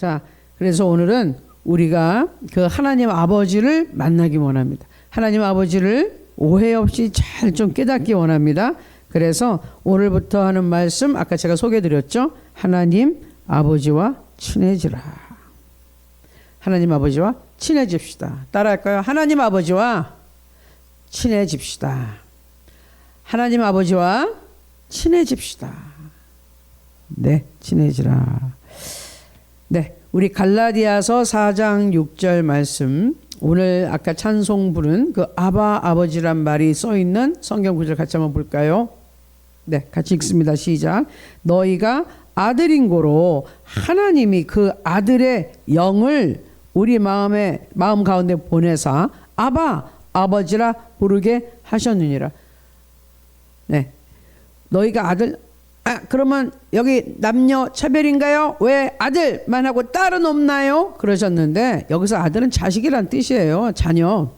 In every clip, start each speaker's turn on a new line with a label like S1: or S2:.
S1: 자, 그래서 오늘은 우리가 그 하나님 아버지를 만나기 원합니다. 하나님 아버지를 오해 없이 잘 좀 깨닫기 원합니다. 그래서 오늘부터 하는 말씀 아까 제가 소개해드렸죠. 하나님 아버지와 친해지라. 하나님 아버지와 친해집시다. 따라할까요? 하나님 아버지와 친해집시다. 하나님 아버지와 친해집시다. 네, 친해지라. 네, 우리 갈라디아서 4장 6절 말씀, 오늘 아까 찬송 부른 그 아바 아버지란 말이 써있는 성경 구절 같이 한번 볼까요? 네, 같이 읽습니다. 시작. 너희가 아들인 고로 하나님이 그 아들의 영을 우리 마음 가운데 보내사 아바 아버지라 부르게 하셨느니라. 네, 너희가 아들. 그러면 여기 남녀 차별인가요? 왜 아들만 하고 딸은 없나요? 그러셨는데 여기서 아들은 자식이란 뜻이에요. 자녀.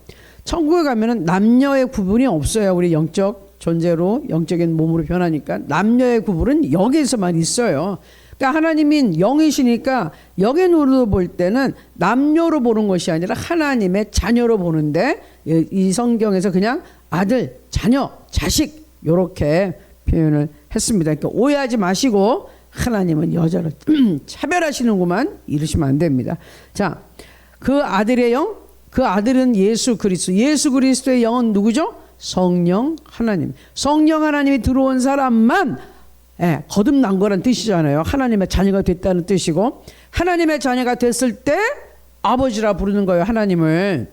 S1: 천국에 가면은 남녀의 구분이 없어요. 우리 영적 존재로 영적인 몸으로 변하니까 남녀의 구분은 여기에서만 있어요. 그러니까 하나님인 영이시니까 영의 볼 때는 남녀로 보는 것이 아니라 하나님의 자녀로 보는데 이 성경에서 그냥 아들, 자녀, 자식 이렇게 표현을 했습니다. 그러니까 오해하지 마시고 하나님은 여자를 차별하시는구만 이러시면 안 됩니다. 자, 그 아들의 영, 그 아들은 예수 그리스도. 예수 그리스도의 영은 누구죠? 성령 하나님. 성령 하나님이 들어온 사람만 거듭난 거란 뜻이잖아요. 하나님의 자녀가 됐다는 뜻이고, 하나님의 자녀가 됐을 때 아버지라 부르는 거예요. 하나님을.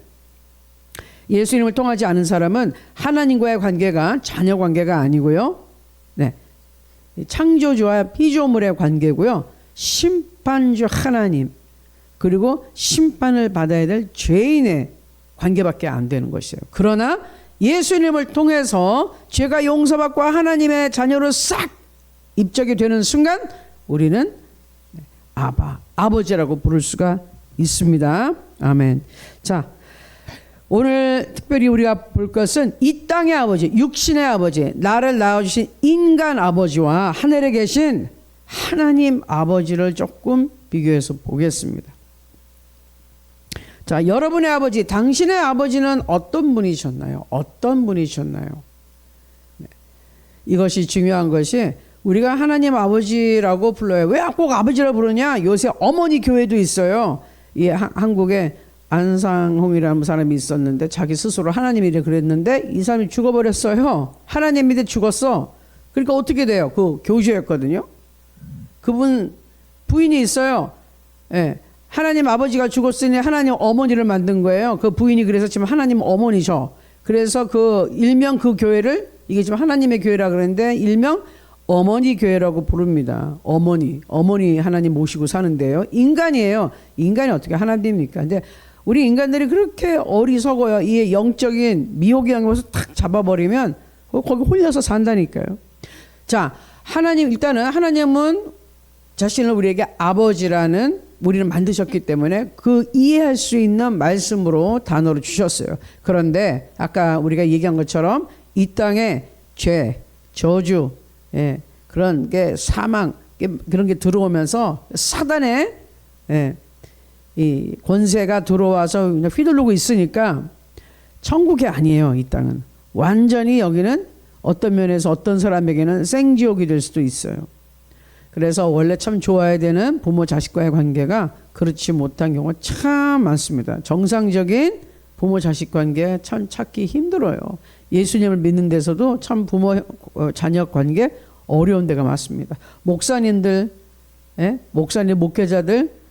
S1: 예수님을 통하지 않은 사람은 하나님과의 관계가 자녀 관계가 아니고요. 네, 창조주와 피조물의 관계고요. 심판주 하나님 그리고 심판을 받아야 될 죄인의 관계밖에 안 되는 것이에요. 그러나 예수님을 통해서 죄가 용서받고 하나님의 자녀로 싹 입적이 되는 순간 우리는 아버지라고 부를 수가 있습니다. 아멘. 자, 오늘 특별히 우리가 볼 것은 이 땅의 아버지, 육신의 아버지, 나를 낳아주신 인간 아버지와 하늘에 계신 하나님 아버지를 조금 비교해서 보겠습니다. 자, 여러분의 아버지, 당신의 아버지는 어떤 분이셨나요? 어떤 분이셨나요? 네. 이것이 중요한 것이 우리가 하나님 아버지라고 불러요. 왜 꼭 아버지라고 부르냐? 요새 어머니 교회도 있어요. 이 한국에 안상홍이라는 사람이 있었는데 자기 스스로 하나님이래 그랬는데 이 사람이 죽어버렸어요. 하나님 밑에 죽었어. 그러니까 어떻게 돼요? 그 교주였거든요. 그분 부인이 있어요. 예. 하나님 아버지가 죽었으니 하나님 어머니를 만든 거예요. 그 부인이 그래서 지금 하나님 어머니셔. 그래서 그 일명 그 교회를 이게 지금 하나님의 교회라 그러는데 일명 어머니 교회라고 부릅니다. 어머니 하나님 모시고 사는데요. 인간이에요. 인간이 어떻게 하나님입니까? 근데 우리 인간들이 그렇게 어리석어요. 이 영적인 미혹의 영역에서 탁 잡아버리면 거기 홀려서 산다니까요. 자, 일단은 하나님은 자신을 우리에게 아버지라는 우리를 만드셨기 때문에 그 이해할 수 있는 말씀으로 단어로 주셨어요. 그런데 아까 우리가 얘기한 것처럼 이 땅에 죄, 저주, 그런 게 사망, 그런 게 들어오면서 사단의 이 권세가 들어와서 그냥 휘두르고 있으니까 천국이 아니에요. 이 땅은 완전히 여기는 어떤 면에서 어떤 사람에게는 생지옥이 될 수도 있어요. 그래서 원래 참 좋아야 되는 부모 자식과의 관계가 그렇지 못한 경우가 참 많습니다. 정상적인 부모 자식 관계 참 찾기 힘들어요. 예수님을 믿는 데서도 참 부모 자녀 관계 어려운 데가 많습니다. 목사님들, 목사님 목회자들,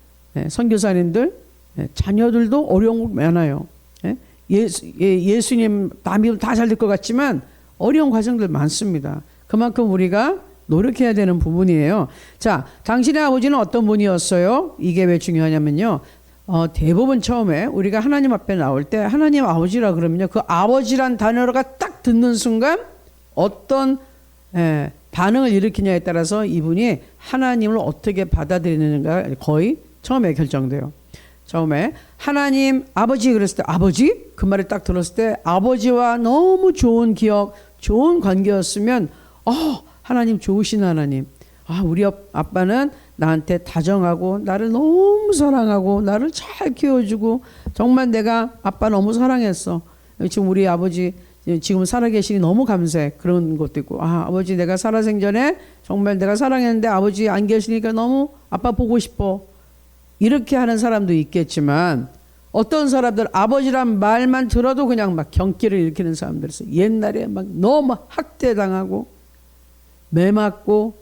S1: 선교사님들, 자녀들도 어려운 거 많아요. 예수님 다 믿으면 다 잘 될 것 같지만 어려운 과정들 많습니다. 그만큼 우리가 노력해야 되는 부분이에요. 자, 당신의 아버지는 어떤 분이었어요? 이게 왜 중요하냐면요. 대부분 처음에 우리가 하나님 앞에 나올 때 하나님 아버지라 그러면요. 그 아버지란 단어가 딱 듣는 순간 어떤 반응을 일으키냐에 따라서 이분이 하나님을 어떻게 받아들이는가 거의 처음에 결정돼요. 처음에 하나님 아버지 그랬을 때 아버지? 그 말을 딱 들었을 때 아버지와 너무 좋은 기억, 좋은 관계였으면 하나님 좋으신 하나님. 우리 아빠는 나한테 다정하고 나를 너무 사랑하고 나를 잘 키워주고 정말 내가 아빠 너무 사랑했어. 지금 우리 아버지 지금 살아계시니 너무 감사해. 그런 것도 있고 아버지 내가 살아생전에 정말 내가 사랑했는데 아버지 안 계시니까 너무 아빠 보고 싶어. 이렇게 하는 사람도 있겠지만 어떤 사람들 아버지란 말만 들어도 그냥 막 경기를 일으키는 사람들 있어요. 옛날에 막 너무 학대당하고 매 맞고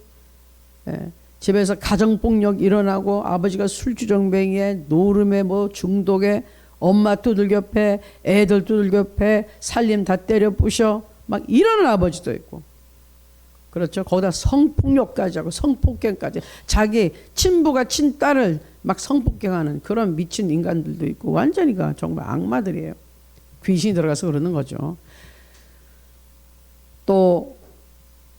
S1: 집에서 가정폭력 일어나고 아버지가 술주정뱅이에 노름에 뭐 중독에 엄마 두들겨 패 애들 두들겨 패 살림 다 때려 부셔 막 이러는 아버지도 있고 그렇죠. 거기다 성폭력까지 하고 성폭행까지 자기 친부가 친딸을 막 성폭행하는 그런 미친 인간들도 있고 완전히가 정말 악마들이에요. 귀신이 들어가서 그러는 거죠. 또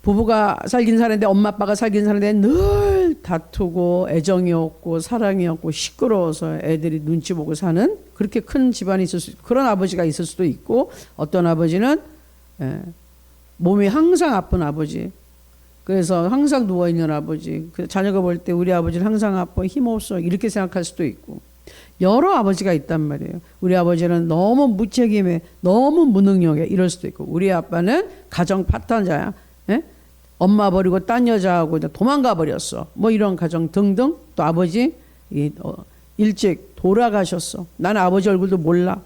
S1: 부부가 살긴 사는데 엄마 아빠가 살긴 사는데 늘 다투고 애정이 없고 사랑이 없고 시끄러워서 애들이 눈치 보고 사는 그렇게 큰 집안이 있을 수 있고 그런 아버지가 있을 수도 있고 어떤 아버지는 몸이 항상 아픈 아버지 그래서 항상 누워있는 아버지 자녀가 볼 때 우리 아버지는 항상 아파 힘없어 이렇게 생각할 수도 있고 여러 아버지가 있단 말이에요. 우리 아버지는 너무 무책임해 너무 무능력해 이럴 수도 있고 우리 아빠는 가정 파탄자야. 엄마 버리고 딴 여자하고 도망가 버렸어. 뭐 이런 가정 등등. 또 아버지 일찍 돌아가셨어. 나는 아버지 얼굴도 몰라.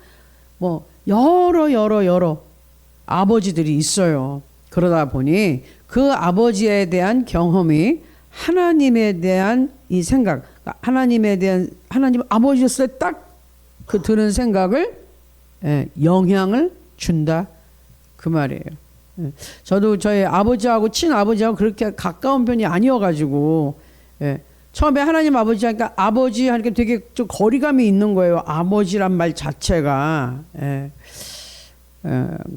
S1: 뭐 여러 아버지들이 있어요. 그러다 보니 그 아버지에 대한 경험이 하나님에 대한 이 생각, 하나님에 대한 하나님 아버지였을 때 딱 그 드는 생각을 영향을 준다 그 말이에요. 저도 저희 아버지하고 친아버지하고 그렇게 가까운 편이 아니어가지고 처음에 하나님 아버지 하니까 아버지 하니까 되게 좀 거리감이 있는 거예요. 아버지란 말 자체가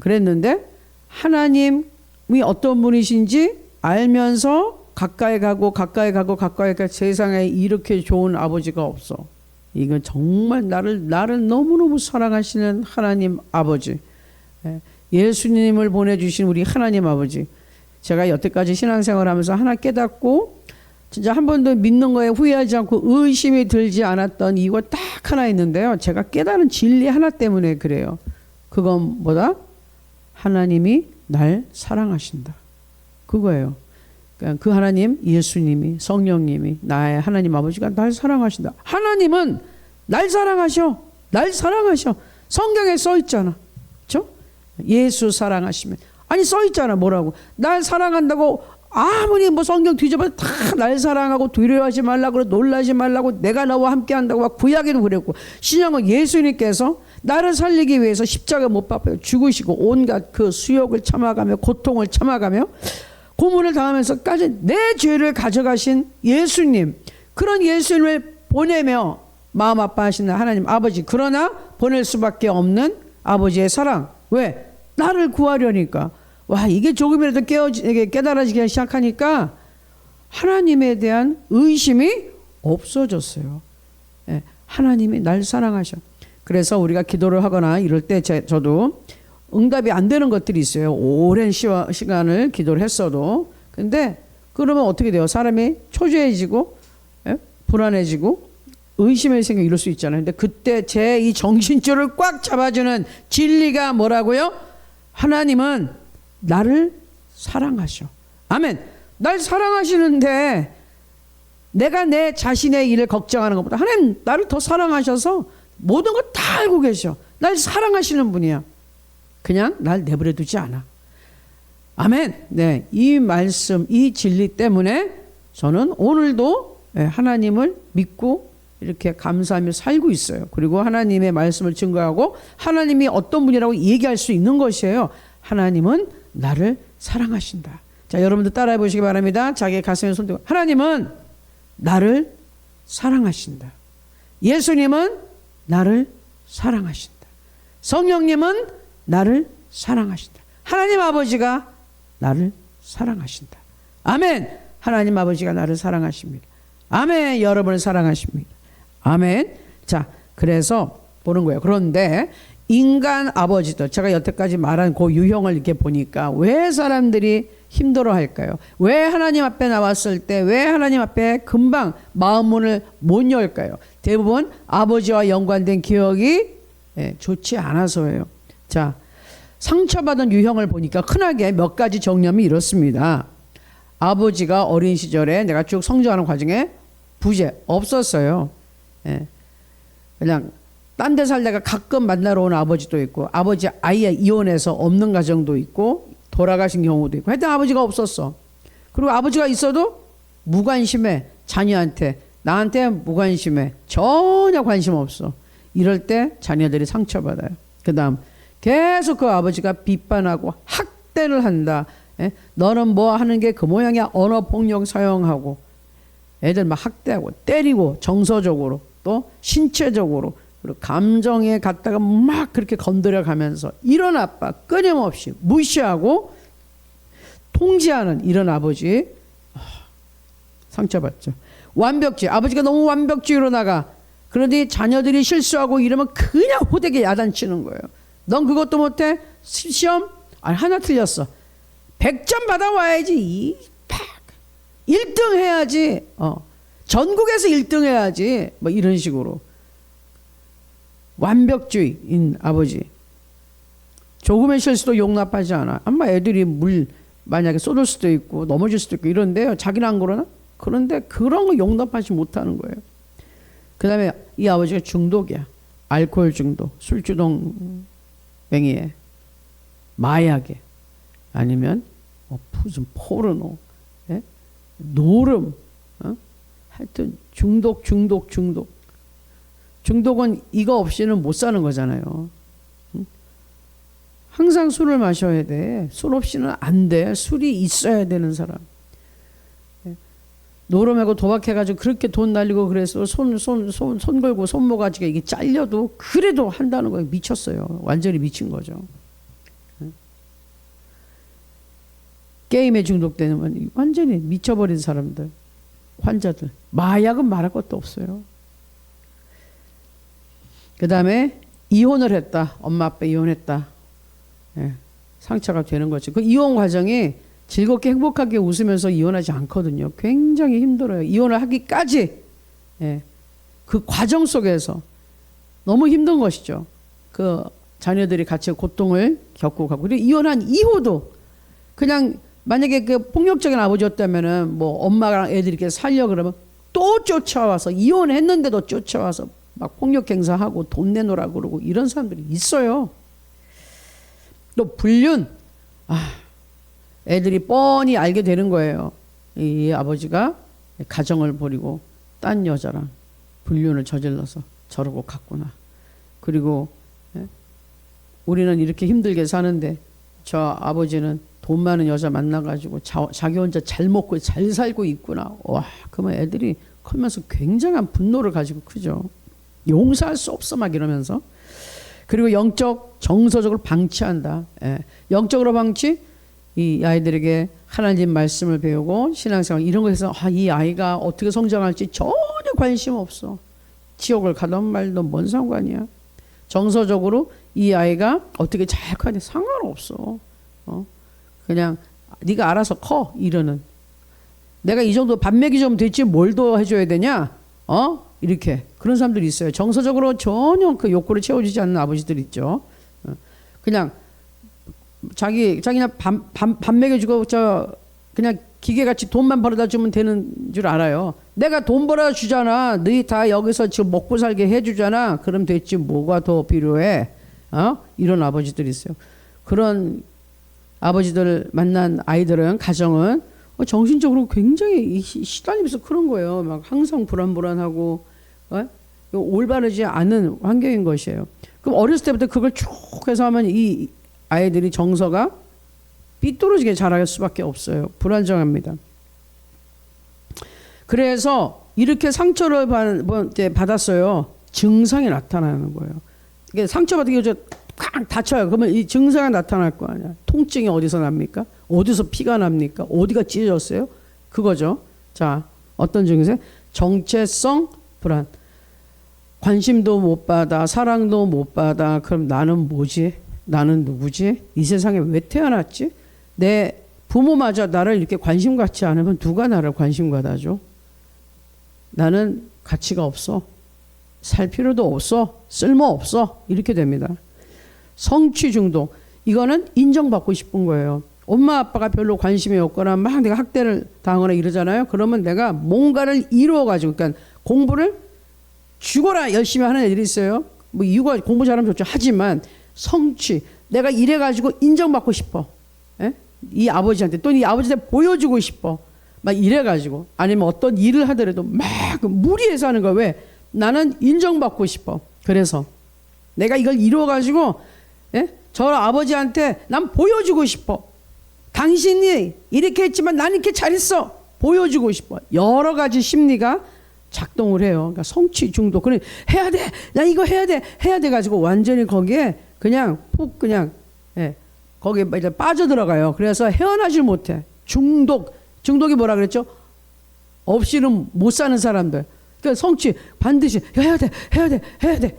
S1: 그랬는데 하나님이 어떤 분이신지 알면서 가까이 가고 세상에 이렇게 좋은 아버지가 없어. 이건 정말 나를 너무너무 사랑하시는 하나님 아버지. 예수님을 보내주신 우리 하나님 아버지. 제가 여태까지 신앙생활을 하면서 하나 깨닫고 진짜 한 번도 믿는 거에 후회하지 않고 의심이 들지 않았던 이유가 딱 하나 있는데요. 제가 깨달은 진리 하나 때문에 그래요. 그건 뭐다? 하나님이 날 사랑하신다. 그거예요. 그러니까 그 하나님, 예수님이, 성령님이, 나의 하나님 아버지가 날 사랑하신다. 하나님은 날 사랑하셔. 날 사랑하셔. 성경에 써 있잖아. 그렇죠? 예수 사랑하시면. 아니 써 있잖아. 뭐라고. 날 사랑한다고 아무리 뭐 성경 뒤져봐도 다 날 사랑하고 두려워하지 말라고 놀라지 말라고 내가 너와 함께 한다고 막 구약에도 그랬고 신약은 예수님께서 나를 살리기 위해서 십자가 못 박혀 죽으시고 온갖 그 수욕을 참아가며 고통을 참아가며 고문을 당하면서까지 내 죄를 가져가신 예수님 그런 예수님을 보내며 마음 아파하시는 하나님 아버지 그러나 보낼 수밖에 없는 아버지의 사랑 왜? 나를 구하려니까 와 이게 조금이라도 깨달아지기 시작하니까 하나님에 대한 의심이 없어졌어요. 하나님이 날 사랑하셔. 그래서 우리가 기도를 하거나 이럴 때 저도 응답이 안 되는 것들이 있어요. 오랜 시간을 기도를 했어도. 근데 그러면 어떻게 돼요? 사람이 초조해지고 불안해지고 의심의 생각 이럴 수 있잖아요. 근데 그때 제 이 정신줄을 꽉 잡아주는 진리가 뭐라고요? 하나님은 나를 사랑하셔. 아멘. 날 사랑하시는데 내가 내 자신의 일을 걱정하는 것보다 하나님 나를 더 사랑하셔서 모든 걸 다 알고 계셔. 날 사랑하시는 분이야. 그냥 날 내버려 두지 않아. 아멘. 네, 이 말씀, 이 진리 때문에 저는 오늘도 하나님을 믿고 이렇게 감사하며 살고 있어요. 그리고 하나님의 말씀을 증거하고 하나님이 어떤 분이라고 얘기할 수 있는 것이에요. 하나님은 나를 사랑하신다. 자, 여러분들 따라해 보시기 바랍니다. 자기 가슴에 손 대고 하나님은 나를 사랑하신다. 예수님은 나를 사랑하신다. 성령님은 나를 사랑하신다. 하나님 아버지가 나를 사랑하신다. 아멘. 하나님 아버지가 나를 사랑하십니다. 아멘. 여러분을 사랑하십니다. 아멘. 자, 그래서 보는 거예요. 그런데 인간 아버지들, 제가 여태까지 말한 그 유형을 이렇게 보니까 왜 사람들이 힘들어 할까요? 왜 하나님 앞에 나왔을 때 왜 하나님 앞에 금방 마음 문을 못 열까요? 대부분 아버지와 연관된 기억이 좋지 않아서예요. 자, 상처받은 유형을 보니까 흔하게 몇 가지 정리하면 이렇습니다. 아버지가 어린 시절에 내가 쭉 성장하는 과정에 부재 없었어요. 그냥 딴 데 살다가 가끔 만나러 오는 아버지도 있고, 아버지 아예 이혼해서 없는 가정도 있고, 돌아가신 경우도 있고, 하여튼 아버지가 없었어. 그리고 아버지가 있어도 무관심해. 자녀한테, 나한테 무관심해. 전혀 관심 없어. 이럴 때 자녀들이 상처받아요. 그 다음 계속 그 아버지가 비판하고 학대를 한다. 너는 뭐 하는 게 그 모양이야. 언어폭력 사용하고 애들 막 학대하고 때리고, 정서적으로 또 신체적으로, 그리고 감정에 갖다가 막 그렇게 건드려 가면서 이런 아빠 끊임없이 무시하고 통제하는 이런 아버지, 상처받죠. 완벽주의, 아버지가 너무 완벽주의로 나가. 그러더니 자녀들이 실수하고 이러면 그냥 호되게 야단치는 거예요. 넌 그것도 못해? 시험? 아니, 하나 틀렸어. 100점 받아와야지. 1등 해야지. 전국에서 1등 해야지. 뭐 이런 식으로. 완벽주의인 아버지. 조금의 실수도 용납하지 않아. 아마 애들이 물 만약에 쏟을 수도 있고 넘어질 수도 있고 이런데요. 자기는 안 그러나? 그런데 그런 거 용납하지 못하는 거예요. 그 다음에 이 아버지가 중독이야. 알코올 중독, 술주동맹이에, 마약에, 아니면 무슨 포르노, 노름, 하여튼 중독은 이거 없이는 못 사는 거잖아요. 항상 술을 마셔야 돼. 술 없이는 안 돼. 술이 있어야 되는 사람. 노름하고 도박해가지고 그렇게 돈 날리고 그래서 손 걸고 손모가지가 이게 잘려도 그래도 한다는 거예요. 미쳤어요. 완전히 미친 거죠. 게임에 중독되는 완전히 미쳐버린 사람들, 환자들. 마약은 말할 것도 없어요. 그 다음에 이혼을 했다. 엄마 아빠 이혼했다. 상처가 되는 거죠. 그 이혼 과정이 즐겁게 행복하게 웃으면서 이혼하지 않거든요. 굉장히 힘들어요. 이혼을 하기까지 그 과정 속에서 너무 힘든 것이죠. 그 자녀들이 같이 고통을 겪고 가고, 그리고 이혼한 이후도 그냥 만약에 그 폭력적인 아버지였다면은 뭐 엄마랑 애들이 이렇게 살려 그러면 또 쫓아와서, 이혼했는데도 쫓아와서 막 폭력 행사하고 돈 내놓으라 그러고 이런 사람들이 있어요. 또 불륜. 애들이 뻔히 알게 되는 거예요. 이 아버지가 가정을 버리고 딴 여자랑 불륜을 저질러서 저러고 갔구나. 그리고 우리는 이렇게 힘들게 사는데 저 아버지는 돈 많은 여자 만나가지고 자기 혼자 잘 먹고 잘 살고 있구나. 와, 그러면 애들이 크면서 굉장한 분노를 가지고 크죠. 용서할 수 없어 막 이러면서. 그리고 영적, 정서적으로 방치한다. 영적으로 방치. 이 아이들에게 하나님 말씀을 배우고 신앙생활 이런 거 해서 이 아이가 어떻게 성장할지 전혀 관심 없어. 지옥을 가던 말던 뭔 상관이야. 정서적으로 이 아이가 어떻게 잘 커야 상관없어. 그냥 네가 알아서 커 이러는. 내가 이 정도 밥 먹이 좀 됐지 뭘 더 해줘야 되냐? 이렇게 그런 사람들이 있어요. 정서적으로 전혀 그 욕구를 채워주지 않는 아버지들 있죠. 그냥 자기는 밥 먹여주고 그냥 기계같이 돈만 벌어다 주면 되는 줄 알아요. 내가 돈 벌어 주잖아. 너희 다 여기서 지금 먹고 살게 해주잖아. 그럼 됐지 뭐가 더 필요해? 이런 아버지들이 있어요. 그런 아버지들 만난 아이들은, 가정은 정신적으로 굉장히 시달리면서 그런 거예요. 막 항상 불안불안하고 올바르지 않은 환경인 것이에요. 그럼 어렸을 때부터 그걸 쭉 해서 하면 이 아이들이 정서가 삐뚤어지게 자랄 수밖에 없어요. 불안정합니다. 그래서 이렇게 상처를 받았어요. 증상이 나타나는 거예요. 이게 상처받은 게 팍 다쳐요. 그러면 이 증상이 나타날 거 아니야. 통증이 어디서 납니까? 어디서 피가 납니까? 어디가 찢어졌어요? 그거죠. 자, 어떤 증세? 정체성 불안. 관심도 못 받아, 사랑도 못 받아. 그럼 나는 뭐지? 나는 누구지? 이 세상에 왜 태어났지? 내 부모마저 나를 이렇게 관심 갖지 않으면 누가 나를 관심 갖아줘? 나는 가치가 없어. 살 필요도 없어. 쓸모 없어. 이렇게 됩니다. 성취 중독. 이거는 인정받고 싶은 거예요. 엄마 아빠가 별로 관심이 없거나 막 내가 학대를 당하거나 이러잖아요. 그러면 내가 뭔가를 이루어가지고, 그러니까 공부를 죽어라 열심히 하는 애들이 있어요. 뭐 이유가 공부 잘하면 좋죠. 하지만 성취. 내가 이래가지고 인정받고 싶어. 예? 이 아버지한테 또는 이 아버지한테 보여주고 싶어. 막 이래가지고 아니면 어떤 일을 하더라도 막 무리해서 하는 거야. 왜? 나는 인정받고 싶어. 그래서 내가 이걸 이루어가지고 예? 저 아버지한테 난 보여주고 싶어. 당신이 이렇게 했지만 난 이렇게 잘했어. 보여주고 싶어. 여러 가지 심리가 작동을 해요. 그러니까 성취 중독. 그래 해야 돼. 나 이거 해야 돼. 해야 돼 가지고 완전히 거기에 그냥 푹 그냥 예, 거기에 이제 빠져들어가요. 그래서 헤어나질 못해. 중독이 뭐라 그랬죠? 없이는 못 사는 사람들. 그러니까 성취 반드시 해야 돼. 해야 돼. 해야 돼.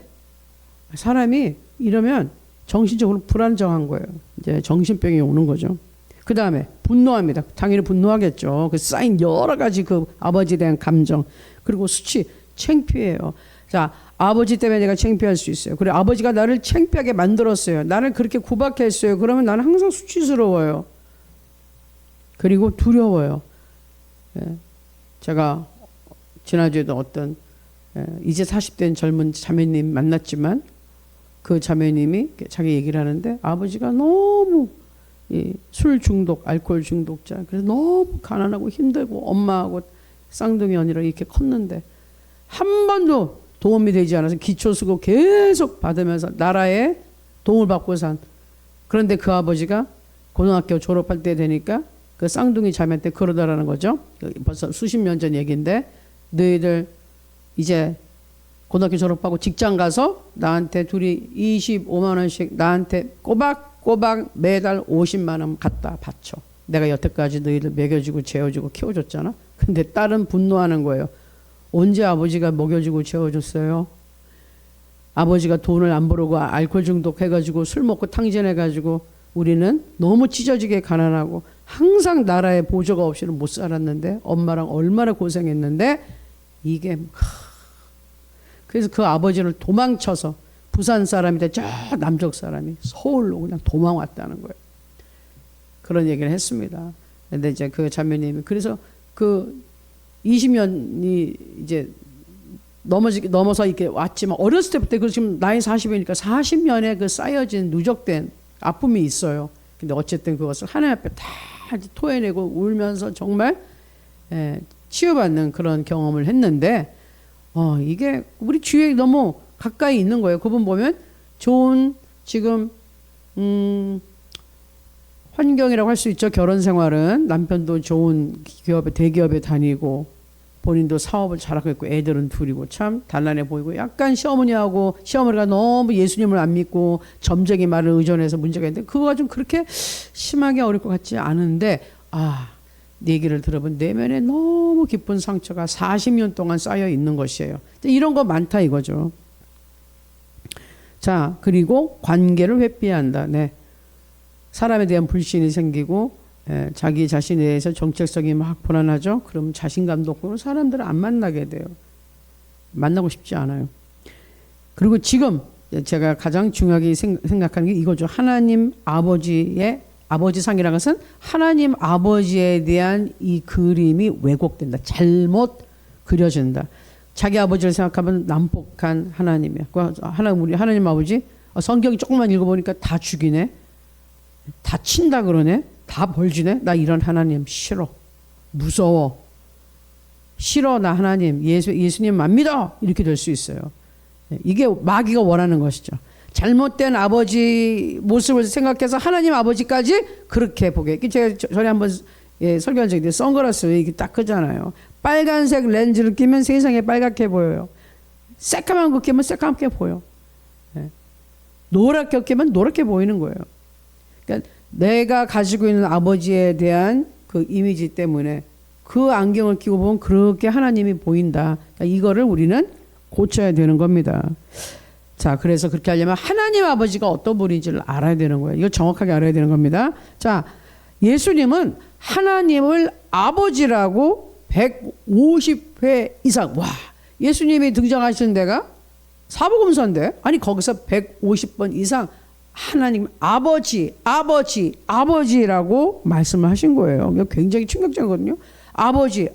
S1: 사람이 이러면 정신적으로 불안정한 거예요. 이제 정신병이 오는 거죠. 그 다음에 분노합니다. 당연히 분노하겠죠. 그 쌓인 여러 가지 그 아버지에 대한 감정. 그리고 수치, 창피해요. 자, 아버지 때문에 내가 창피할 수 있어요. 그리고 아버지가 나를 창피하게 만들었어요. 나를 그렇게 구박했어요. 그러면 나는 항상 수치스러워요. 그리고 두려워요. 예. 제가 지난주에도 어떤 이제 40된 젊은 자매님 만났지만 그 자매님이 자기 얘기를 하는데 아버지가 너무 술 중독, 알코올 중독자. 그래서 너무 가난하고 힘들고 엄마하고 쌍둥이 언니로 이렇게 컸는데 한 번도 도움이 되지 않아서 기초수급 계속 받으면서 나라에 도움을 받고 산. 그런데 그 아버지가 고등학교 졸업할 때 되니까 그 쌍둥이 자매한테 그러더라는 거죠. 벌써 수십 년 전 얘기인데 너희들 이제 고등학교 졸업하고 직장 가서 나한테 둘이 25만 원씩 나한테 꼬박꼬박 매달 50만 원 갖다 바쳐. 내가 여태까지 너희들 먹여주고 재워주고 키워줬잖아. 근데 딸은 분노하는 거예요. 언제 아버지가 먹여주고 재워줬어요? 아버지가 돈을 안 벌고 알코올 중독해가지고 술 먹고 탕진해가지고 우리는 너무 찢어지게 가난하고 항상 나라의 보조가 없이는 못 살았는데 엄마랑 얼마나 고생했는데 이게 그래서 그 아버지를 도망쳐서 부산 사람인데 저 남쪽 사람이 서울로 그냥 도망왔다는 거예요. 그런 얘기를 했습니다. 근데 이제 그 자매님이 그래서 그 20년이 이제 넘어서 이렇게 왔지만 어렸을 때부터 그 지금 나이 40이니까 40년의 그 쌓여진 누적된 아픔이 있어요. 근데 어쨌든 그것을 하나님 앞에 다 토해내고 울면서 정말 치유받는 그런 경험을 했는데 이게 우리 주위에 너무 가까이 있는 거예요. 그분 보면 좋은 지금 환경이라고 할 수 있죠. 결혼 생활은 남편도 좋은 기업에 대기업에 다니고 본인도 사업을 잘하고 있고 애들은 둘이고 참 단란해 보이고 약간 시어머니가 너무 예수님을 안 믿고 점쟁이 말을 의존해서 문제가 있는데 그거가 좀 그렇게 심하게 어릴 것 같지 않은데 네 얘기를 들어본 내면에 너무 깊은 상처가 40년 동안 쌓여 있는 것이에요. 이런 거 많다 이거죠. 자, 그리고 관계를 회피한다. 네. 사람에 대한 불신이 생기고 자기 자신에 대해서 정체성이 막 불안하죠. 그럼 자신감도 없고 사람들을 안 만나게 돼요. 만나고 싶지 않아요. 그리고 지금 제가 가장 중요하게 생각하는 게 이거죠. 하나님 아버지의 아버지상이라는 것은 하나님 아버지에 대한 이 그림이 왜곡된다. 잘못 그려진다. 자기 아버지를 생각하면 난폭한 하나님이야. 우리 하나님 아버지 성경 조금만 읽어보니까 다 죽이네. 다 친다 그러네. 다 벌주네. 나 이런 하나님 싫어. 무서워. 싫어. 나 하나님 예수님 안 믿어. 이렇게 될 수 있어요. 이게 마귀가 원하는 것이죠. 잘못된 아버지 모습을 생각해서 하나님 아버지까지 그렇게 보게. 제가 전에 한번 설교한 적이 있는데 선글라스 이게 딱 크잖아요. 빨간색 렌즈를 끼면 세상에 빨갛게 보여요. 새까만 거 끼면 새까맣게 보여. 노랗게 끼면 노랗게 보이는 거예요. 그러니까 내가 가지고 있는 아버지에 대한 그 이미지 때문에 그 안경을 끼고 보면 그렇게 하나님이 보인다. 그러니까 이거를 우리는 고쳐야 되는 겁니다. 자, 그래서 그렇게 하려면 하나님 아버지가 어떤 분인지를 알아야 되는 거예요. 이거 정확하게 알아야 되는 겁니다. 자, 예수님은 하나님을 아버지라고 150회 이상, 와, 예수님이 등장하시는 데가 사복음서인데, 아니 거기서 150번 이상 하나님 아버지라고 말씀을 하신 거예요. 굉장히 충격적이거든요. 아버지.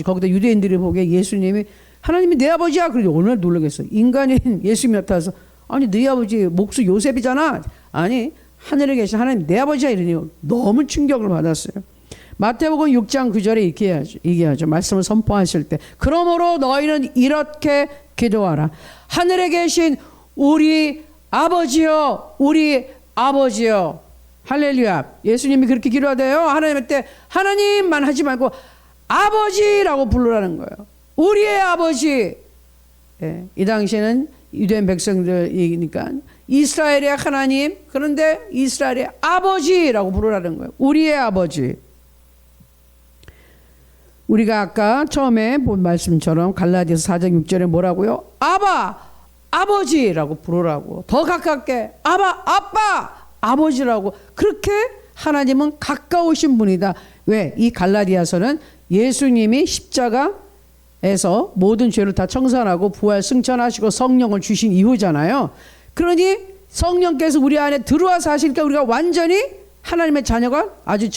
S1: 거기다 유대인들이 보기에 예수님이 하나님이 내 아버지야. 그러니 얼마나 놀라겠어요. 인간인 예수님이 나타나서 아니 네 아버지 목수 요셉이잖아. 아니 하늘에 계신 하나님 내 아버지야. 이러니 너무 충격을 받았어요. 마태복음 6장 9절에 이렇게 얘기하죠. 말씀을 선포하실 때 그러므로 너희는 이렇게 기도하라. 하늘에 계신 우리 아버지요. 할렐루야. 예수님이 그렇게 기도하대요. 하나님한테 하나님만 하지 말고 아버지라고 부르라는 거예요. 우리의 아버지. 예, 이 당시에는 유대인 백성들이니까 이스라엘의 하나님, 그런데 이스라엘의 아버지라고 부르라는 거예요. 우리의 아버지. 우리가 아까 처음에 본 말씀처럼 갈라디아서 4장 6절에 뭐라고요? 아버지라고 부르라고. 더 가깝게 아빠, 아버지라고. 그렇게 하나님은 가까우신 분이다. 왜? 이 갈라디아서는 예수님이 십자가에서 모든 죄를 다 청산하고 부활 승천하시고 성령을 주신 이후잖아요. 그러니 성령께서 우리 안에 들어와서 하시니까 우리가 완전히 하나님의 자녀가 아주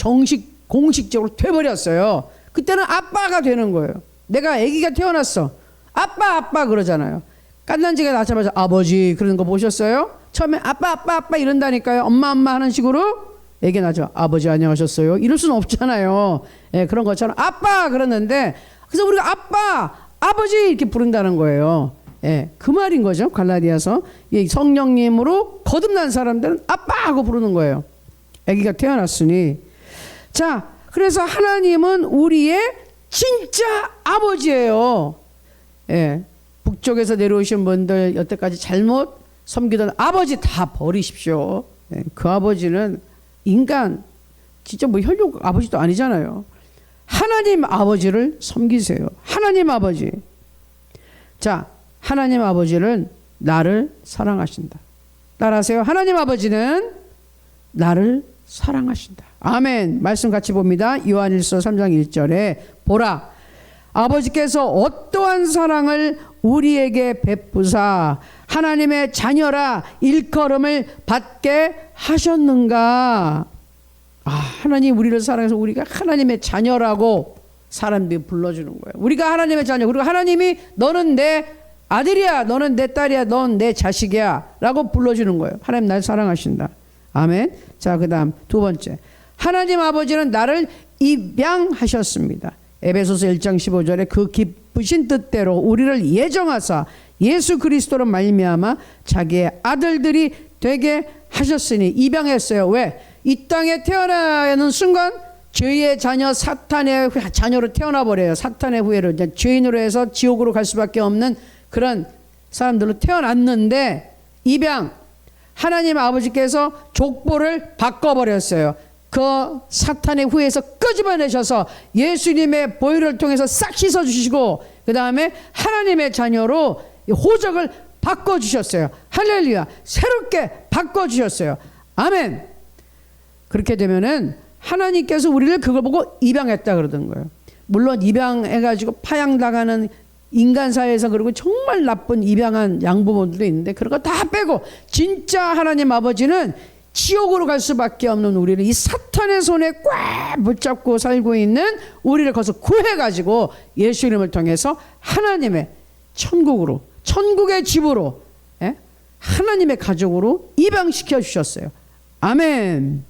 S1: 공식적으로 돼버렸어요. 그때는 아빠가 되는 거예요. 내가 아기가 태어났어. 아빠 그러잖아요. 갓난지가 낳자마자 아버지 그러는 거 보셨어요? 처음에 아빠 이런다니까요. 엄마 하는 식으로 애기 낳죠. 아버지 안녕하셨어요. 이럴 수는 없잖아요. 예, 그런 것처럼 아빠 그러는데 그래서 우리가 아버지 이렇게 부른다는 거예요. 예, 그 말인 거죠. 갈라디아서 성령님으로 거듭난 사람들은 아빠 하고 부르는 거예요. 아기가 태어났으니. 자, 그래서 하나님은 우리의 진짜 아버지예요. 예, 북쪽에서 내려오신 분들 여태까지 잘못 섬기던 아버지 다 버리십시오. 예, 그 아버지는 인간 진짜 뭐 혈육 아버지도 아니잖아요. 하나님 아버지를 섬기세요. 하나님 아버지. 자, 하나님 아버지는 나를 사랑하신다. 따라하세요. 하나님 아버지는 나를 사랑하신다. 아멘. 말씀 같이 봅니다. 요한일서 3장 1절에 보라 아버지께서 어떠한 사랑을 우리에게 베푸사 하나님의 자녀라 일컬음을 받게 하셨는가. 하나님 우리를 사랑해서 우리가 하나님의 자녀라고 사람들이 불러주는 거예요. 우리가 하나님의 자녀. 그리고 하나님이 너는 내 아들이야, 너는 내 딸이야, 넌 내 자식이야 라고 불러주는 거예요. 하나님 날 사랑하신다. 아멘. 자, 그 다음 두 번째, 하나님 아버지는 나를 입양하셨습니다. 에베소서 1장 15절에 그 기쁘신 뜻대로 우리를 예정하사 예수 그리스도로 말미암아 자기의 아들들이 되게 하셨으니. 입양했어요. 왜? 이 땅에 태어나는 순간 죄의 자녀 사탄의 자녀로 태어나 버려요. 사탄의 후예로 이제 죄인으로 해서 지옥으로 갈 수밖에 없는 그런 사람들로 태어났는데 입양, 하나님 아버지께서 족보를 바꿔버렸어요. 그 사탄의 후예에서 끄집어내셔서 예수님의 보혈을 통해서 싹 씻어주시고 그 다음에 하나님의 자녀로 호적을 바꿔주셨어요. 할렐루야. 새롭게 바꿔주셨어요. 아멘. 그렇게 되면은 하나님께서 우리를 그걸 보고 입양했다 그러던 거예요. 물론 입양해가지고 파양당하는 인간 사회에서 그리고 정말 나쁜 입양한 양부모들도 있는데 그런 거 다 빼고 진짜 하나님 아버지는 지옥으로 갈 수밖에 없는 우리를 이 사탄의 손에 꽉 붙잡고 살고 있는 우리를 거기서 구해가지고 예수 이름을 통해서 하나님의 천국으로, 천국의 집으로, 예? 하나님의 가족으로 입양시켜 주셨어요. 아멘.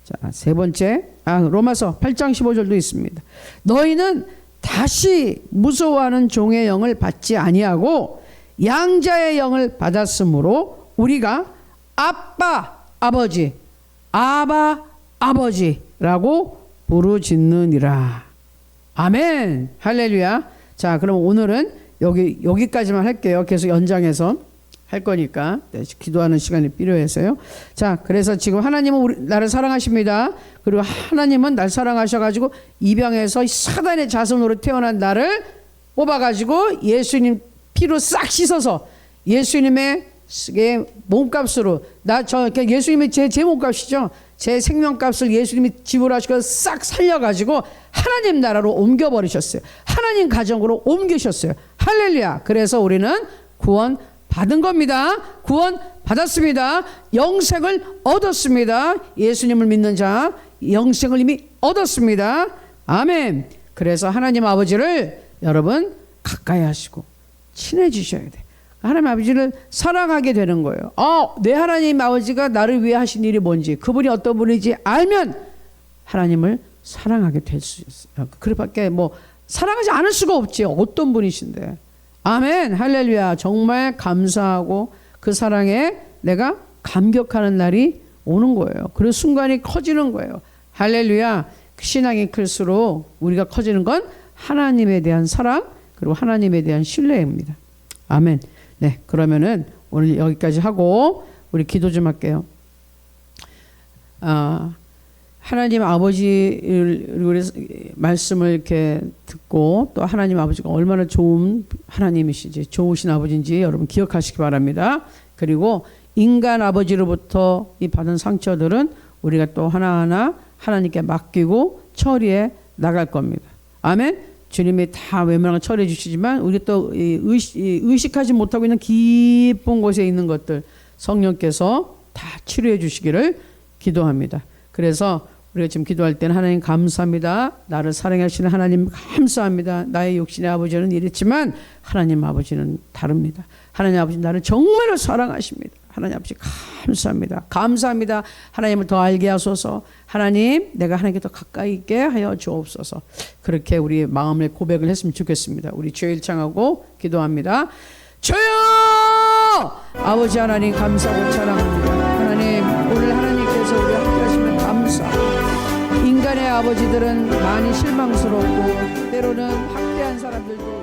S1: 자, 세 번째, 로마서 8장 15절도 있습니다. 너희는 다시 무서워하는 종의 영을 받지 아니하고 양자의 영을 받았으므로 우리가 아버지, 아버지라고 부르짖느니라. 아멘. 할렐루야. 자, 그럼 오늘은 여기까지만 할게요. 계속 연장해서 할 거니까. 네, 기도하는 시간이 필요해서요. 자, 그래서 지금 하나님은 나를 사랑하십니다. 그리고 하나님은 날 사랑하셔가지고 입양해서 사단의 자손으로 태어난 나를 뽑아가지고 예수님 피로 싹 씻어서 예수님의 몸값으로 예수님이 제 몸값이죠. 제 생명값을 예수님이 지불하시고 싹 살려가지고 하나님 나라로 옮겨버리셨어요. 하나님 가정으로 옮기셨어요. 할렐루야. 그래서 우리는 구원 받은 겁니다. 구원 받았습니다. 영생을 얻었습니다. 예수님을 믿는 자 영생을 이미 얻었습니다. 아멘. 그래서 하나님 아버지를 여러분 가까이 하시고 친해지셔야 돼. 하나님 아버지를 사랑하게 되는 거예요. 내 하나님 아버지가 나를 위해 하신 일이 뭔지, 그분이 어떤 분인지 알면 하나님을 사랑하게 될 수 있어요. 그밖에 사랑하지 않을 수가 없지. 어떤 분이신데. 아멘. 할렐루야. 정말 감사하고 그 사랑에 내가 감격하는 날이 오는 거예요. 그런 순간이 커지는 거예요. 할렐루야. 신앙이 클수록 우리가 커지는 건 하나님에 대한 사랑 그리고 하나님에 대한 신뢰입니다. 아멘. 네, 그러면은 오늘 여기까지 하고 우리 기도 좀 할게요. 하나님 아버지를 말씀을 이렇게 듣고 또 하나님 아버지가 얼마나 좋은 하나님이시지, 좋으신 아버지인지 여러분 기억하시기 바랍니다. 그리고 인간 아버지로부터 이 받은 상처들은 우리가 또 하나하나 하나님께 맡기고 처리해 나갈 겁니다. 아멘. 주님이 다 웬만하면 처리해 주시지만 우리 또 의식하지 못하고 있는 깊은 곳에 있는 것들 성령께서 다 치료해 주시기를 기도합니다. 그래서 우리가 지금 기도할 때는 하나님 감사합니다. 나를 사랑하시는 하나님 감사합니다. 나의 육신의 아버지는 이랬지만 하나님 아버지는 다릅니다. 하나님 아버지 나를 정말로 사랑하십니다. 하나님 아버지 감사합니다. 감사합니다. 하나님을 더 알게 하소서. 하나님 내가 하나님께 더 가까이 있게 하여 주옵소서. 그렇게 우리 마음의 고백을 했으면 좋겠습니다. 우리 주여 일창하고 기도합니다. 주여 아버지 하나님 감사하고 찬양합니다. 하나님 오늘 하나님께서 우리 함께 하시면 감사합니다. 인간의 아버지들은 많이 실망스럽고 때로는 학대한 사람들도